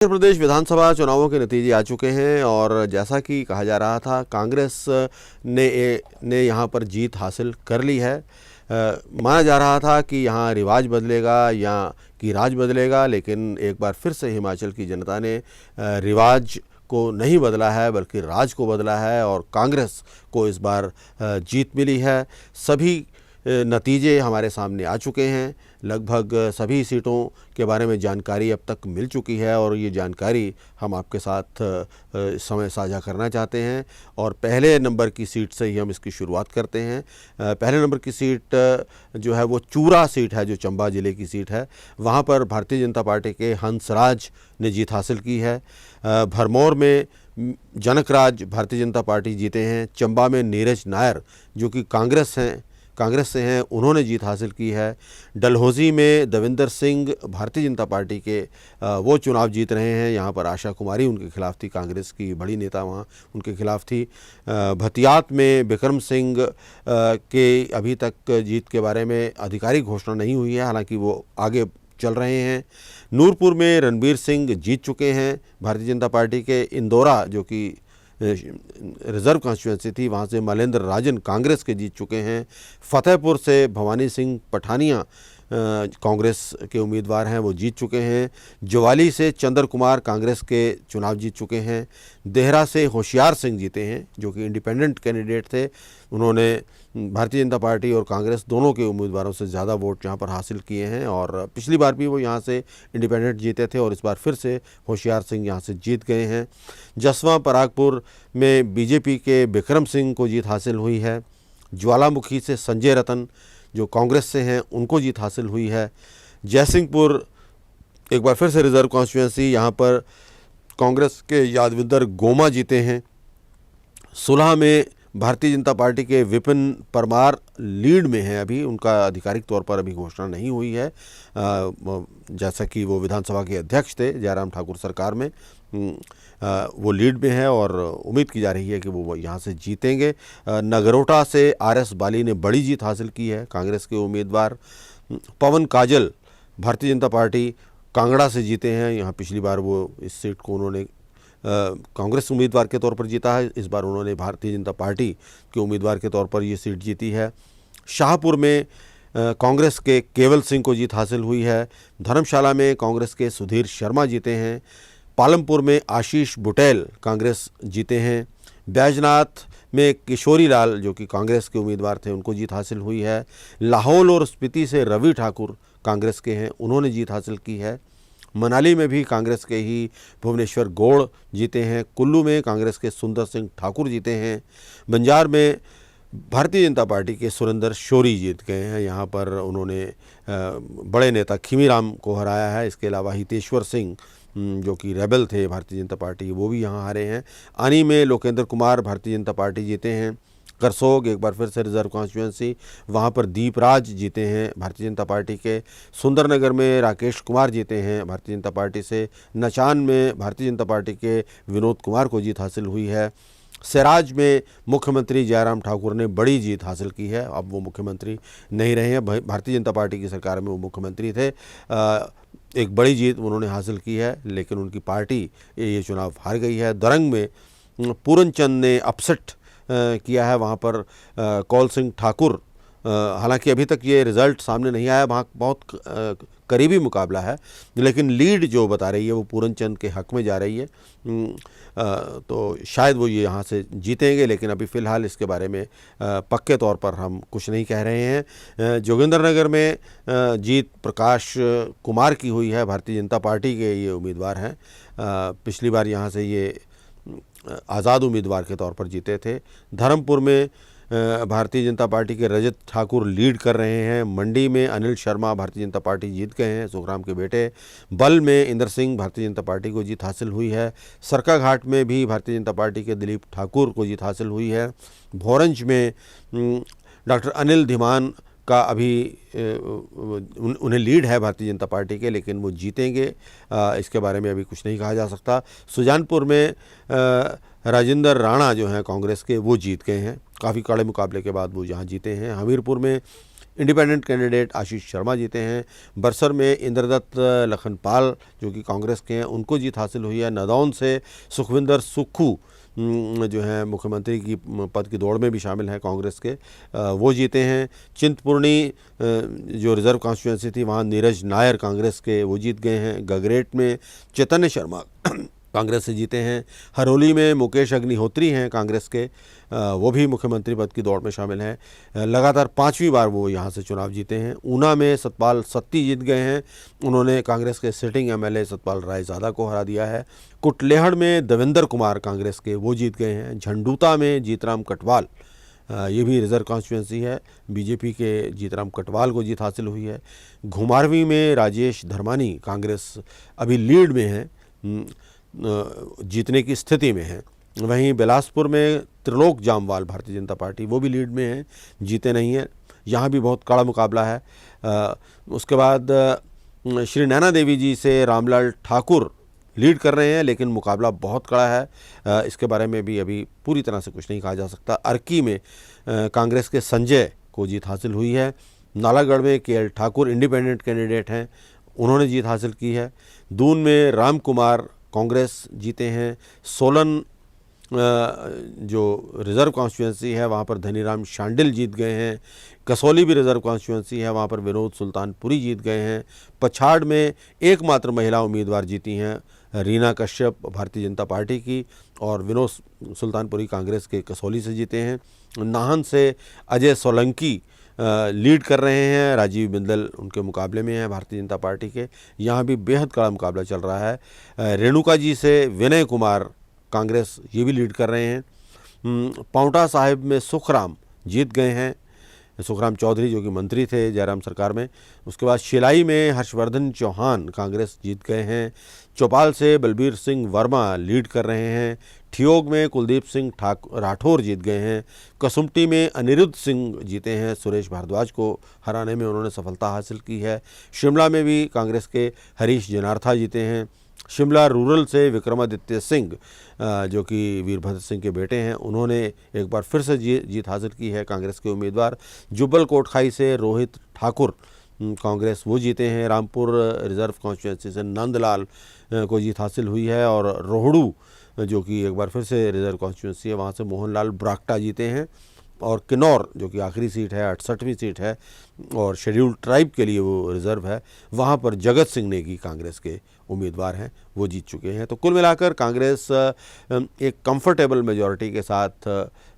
उत्तर प्रदेश विधानसभा चुनावों के नतीजे आ चुके हैं और जैसा कि कहा जा रहा था, कांग्रेस ने यहाँ पर जीत हासिल कर ली है। माना जा रहा था कि यहाँ रिवाज बदलेगा या कि राज बदलेगा, लेकिन एक बार फिर से हिमाचल की जनता ने रिवाज को नहीं बदला है बल्कि राज को बदला है और कांग्रेस को इस बार जीत मिली है। सभी नतीजे हमारे सामने आ चुके हैं। लगभग सभी सीटों के बारे में जानकारी अब तक मिल चुकी है और ये जानकारी हम आपके साथ इस समय साझा करना चाहते हैं। और पहले नंबर की सीट से ही हम इसकी शुरुआत करते हैं। पहले नंबर की सीट जो है वो चूरा सीट है, जो चंबा ज़िले की सीट है। वहाँ पर भारतीय जनता पार्टी के हंसराज ने जीत हासिल की है। भरमौर में जनकराज भारतीय जनता पार्टी जीते हैं। चंबा में नीरज नायर जो कि कांग्रेस से हैं, उन्होंने जीत हासिल की है। डलहौजी में दविंदर सिंह भारतीय जनता पार्टी के वो चुनाव जीत रहे हैं। यहाँ पर आशा कुमारी उनके खिलाफ थी, कांग्रेस की बड़ी नेता वहाँ उनके खिलाफ थी। भतियात में बिक्रम सिंह के अभी तक जीत के बारे में आधिकारिक घोषणा नहीं हुई है, हालांकि वो आगे चल रहे हैं। नूरपुर में रणबीर सिंह जीत चुके हैं भारतीय जनता पार्टी के। इंदौरा जो कि रिजर्व कॉन्स्टिट्यूंसी थी, वहाँ से मलेंद्र राजन कांग्रेस के जीत चुके हैं। फतेहपुर से भवानी सिंह पठानिया कांग्रेस के उम्मीदवार हैं, वो जीत चुके हैं। ज्वाली से चंद्र कुमार कांग्रेस के चुनाव जीत चुके हैं। देहरा से होशियार सिंह जीते हैं जो कि इंडिपेंडेंट कैंडिडेट थे। उन्होंने भारतीय जनता पार्टी और कांग्रेस दोनों के उम्मीदवारों से ज़्यादा वोट यहाँ पर हासिल किए हैं और पिछली बार भी वो यहाँ से इंडिपेंडेंट जीते थे और इस बार फिर से होशियार सिंह यहाँ से जीत गए हैं। जसवां परागपुर में बीजेपी के बिक्रम सिंह को जीत हासिल हुई है। ज्वालामुखी से संजय रतन जो कांग्रेस से हैं, उनको जीत हासिल हुई है। जयसिंहपुर एक बार फिर से रिजर्व कॉन्स्टिट्यूंसी, यहाँ पर कांग्रेस के यादविंदर गोमा जीते हैं। सुलह में भारतीय जनता पार्टी के विपिन परमार लीड में हैं, अभी उनका आधिकारिक तौर पर अभी घोषणा नहीं हुई है। जैसा कि वो विधानसभा के अध्यक्ष थे जयराम ठाकुर सरकार में, वो लीड में है और उम्मीद की जा रही है कि वो यहाँ से जीतेंगे। नगरोटा से आरएस बाली ने बड़ी जीत हासिल की है, कांग्रेस के उम्मीदवार। पवन काजल भारतीय जनता पार्टी कांगड़ा से जीते हैं। यहाँ पिछली बार वो इस सीट को उन्होंने कांग्रेस उम्मीदवार के तौर पर जीता है, इस बार उन्होंने भारतीय जनता पार्टी के उम्मीदवार के तौर पर ये सीट जीती है। शाहपुर में कांग्रेस के केवल सिंह को जीत हासिल हुई है। धर्मशाला में कांग्रेस के सुधीर शर्मा जीते हैं। पालमपुर में आशीष बुटेल कांग्रेस जीते हैं। बैजनाथ में किशोरी लाल जो कि कांग्रेस के उम्मीदवार थे, उनको जीत हासिल हुई है। लाहौल और स्पीति से रवि ठाकुर कांग्रेस के हैं, उन्होंने जीत हासिल की है। मनाली में भी कांग्रेस के ही भुवनेश्वर गौड़ जीते हैं। कुल्लू में कांग्रेस के सुंदर सिंह ठाकुर जीते हैं। बंजार में भारतीय जनता पार्टी के सुरेंद्र शौरी जीत गए हैं, यहाँ पर उन्होंने बड़े नेता खीमीराम को हराया है। इसके अलावा हितेश्वर सिंह जो कि रेबल थे भारतीय जनता पार्टी, वो भी यहाँ हारे हैं। आनी में लोकेंद्र कुमार भारतीय जनता पार्टी जीते हैं। करसोग एक बार फिर से रिजर्व कॉन्स्टिट्यूंसी, वहाँ पर दीपराज जीते हैं भारतीय जनता पार्टी के। सुंदरनगर में राकेश कुमार जीते हैं भारतीय जनता पार्टी से। नचान में भारतीय जनता पार्टी के विनोद कुमार को जीत हासिल हुई है। सराज में मुख्यमंत्री जयराम ठाकुर ने बड़ी जीत हासिल की है, अब वो मुख्यमंत्री नहीं रहे हैं, भारतीय जनता पार्टी की सरकार में वो मुख्यमंत्री थे। एक बड़ी जीत उन्होंने हासिल की है, लेकिन उनकी पार्टी ये चुनाव हार गई है। दरंग में पूरनचंद ने अपसेट किया है, वहाँ पर कौल सिंह ठाकुर, हालांकि अभी तक ये रिज़ल्ट सामने नहीं आया, वहाँ बहुत करीबी मुकाबला है, लेकिन लीड जो बता रही है वो पूरनचंद के हक में जा रही है। तो शायद वो ये यहाँ से जीतेंगे, लेकिन अभी फ़िलहाल इसके बारे में पक्के तौर पर हम कुछ नहीं कह रहे हैं। जोगिंद्रनगर में जीत प्रकाश कुमार की हुई है, भारतीय जनता पार्टी के ये उम्मीदवार हैं। पिछली बार यहाँ से ये आज़ाद उम्मीदवार के तौर पर जीते थे। धर्मपुर में भारतीय जनता पार्टी के रजत ठाकुर लीड कर रहे हैं। मंडी में अनिल शर्मा भारतीय जनता पार्टी जीत गए हैं, सुखराम के बेटे। बल में इंदर सिंह भारतीय जनता पार्टी को जीत हासिल हुई है। सरकाघाट में भी भारतीय जनता पार्टी के दिलीप ठाकुर को जीत हासिल हुई है। भोरंज में डॉक्टर अनिल धीमान का अभी उन्हें लीड है भारतीय जनता पार्टी के, लेकिन वो जीतेंगे इसके बारे में अभी कुछ नहीं कहा जा सकता। सुजानपुर में राजेंद्र राणा जो हैं कांग्रेस के, वो जीत गए हैं, काफ़ी कड़े मुकाबले के बाद वो यहाँ जीते हैं। हमीरपुर में इंडिपेंडेंट कैंडिडेट आशीष शर्मा जीते हैं। बरसर में इंद्रदत्त लखनपाल जो कि कांग्रेस के हैं उनको जीत हासिल हुई है। नदौन से सुखविंदर सुक्खू जो हैं मुख्यमंत्री की पद की दौड़ में भी शामिल हैं कांग्रेस के, वो जीते हैं। चिंतपूर्णी जो रिजर्व कॉन्स्टिट्यूंसी थी वहाँ नीरज नायर कांग्रेस के वो जीत गए हैं। गगरेट में चैतन्य शर्मा कांग्रेस से जीते हैं। हरोली में मुकेश अग्निहोत्री हैं कांग्रेस के, वो भी मुख्यमंत्री पद की दौड़ में शामिल हैं। लगातार 5वीं बार वो यहाँ से चुनाव जीते हैं। ऊना में सतपाल सत्ती जीत गए हैं, उन्होंने कांग्रेस के सिटिंग एमएलए सतपाल रायज़ादा को हरा दिया है। कुटलेहड़ में देवेंद्र कुमार कांग्रेस के वो जीत गए हैं। झंडूता में जीतराम कटवाल, ये भी रिजर्व कॉन्स्टिट्यूंसी है, बीजेपी के जीतराम कटवाल को जीत हासिल हुई है। घुमारवीं में राजेश धर्मानी कांग्रेस अभी लीड में है, जीतने की स्थिति में है। वहीं बिलासपुर में त्रिलोक जामवाल भारतीय जनता पार्टी वो भी लीड में है, जीते नहीं हैं, यहाँ भी बहुत कड़ा मुकाबला है। उसके बाद श्री नैना देवी जी से रामलाल ठाकुर लीड कर रहे हैं, लेकिन मुकाबला बहुत कड़ा है। इसके बारे में भी अभी पूरी तरह से कुछ नहीं कहा जा सकता। अर्की में कांग्रेस के संजय को जीत हासिल हुई है। नालागढ़ में केएल ठाकुर इंडिपेंडेंट कैंडिडेट हैं, उन्होंने जीत हासिल की है। दून में राम कुमार कांग्रेस जीते हैं। सोलन जो रिज़र्व कॉन्स्टिट्यूंसी है वहाँ पर धनीराम शांडिल जीत गए हैं। कसौली भी रिज़र्व कॉन्स्टिट्यूंसी है, वहाँ पर विनोद सुल्तानपुरी जीत गए हैं। पछाड़ में एकमात्र महिला उम्मीदवार जीती हैं, रीना कश्यप भारतीय जनता पार्टी की, और विनोद सुल्तानपुरी कांग्रेस के कसौली से जीते हैं। नाहन से अजय सोलंकी लीड कर रहे हैं, राजीव बिंदल उनके मुकाबले में हैं भारतीय जनता पार्टी के, यहाँ भी बेहद कड़ा मुकाबला चल रहा है। रेणुका जी से विनय कुमार कांग्रेस ये भी लीड कर रहे हैं। पांवटा साहिब में सुखराम जीत गए हैं, सुखराम चौधरी जो कि मंत्री थे जयराम सरकार में। उसके बाद शिलाई में हर्षवर्धन चौहान कांग्रेस जीत गए हैं। चौपाल से बलबीर सिंह वर्मा लीड कर रहे हैं। ठियोग में कुलदीप सिंह राठौर जीत गए हैं। कसुमटी में अनिरुद्ध सिंह जीते हैं, सुरेश भारद्वाज को हराने में उन्होंने सफलता हासिल की है। शिमला में भी कांग्रेस के हरीश जनार्था जीते हैं। शिमला रूरल से विक्रमादित्य सिंह जो कि वीरभद्र सिंह के बेटे हैं, उन्होंने एक बार फिर से जीत हासिल की है, कांग्रेस के उम्मीदवार। जुब्बल कोटखाई से रोहित ठाकुर कांग्रेस वो जीते हैं। रामपुर रिजर्व कॉन्स्टिट्यूंसी से नंदलाल को जीत हासिल हुई है, और रोहड़ू जो कि एक बार फिर से रिजर्व कॉन्स्टिट्यूंसी है वहाँ से मोहनलाल ब्राक्टा जीते हैं। और किन्नौर जो कि आखिरी सीट है, 68वीं सीट है और शेड्यूल्ड ट्राइब के लिए वो रिज़र्व है, वहाँ पर जगत सिंह नेगी कांग्रेस के उम्मीदवार हैं, वो जीत चुके हैं। तो कुल मिलाकर कांग्रेस एक कंफर्टेबल मेजॉरिटी के साथ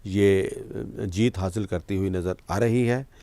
ये जीत हासिल करती हुई नज़र आ रही है।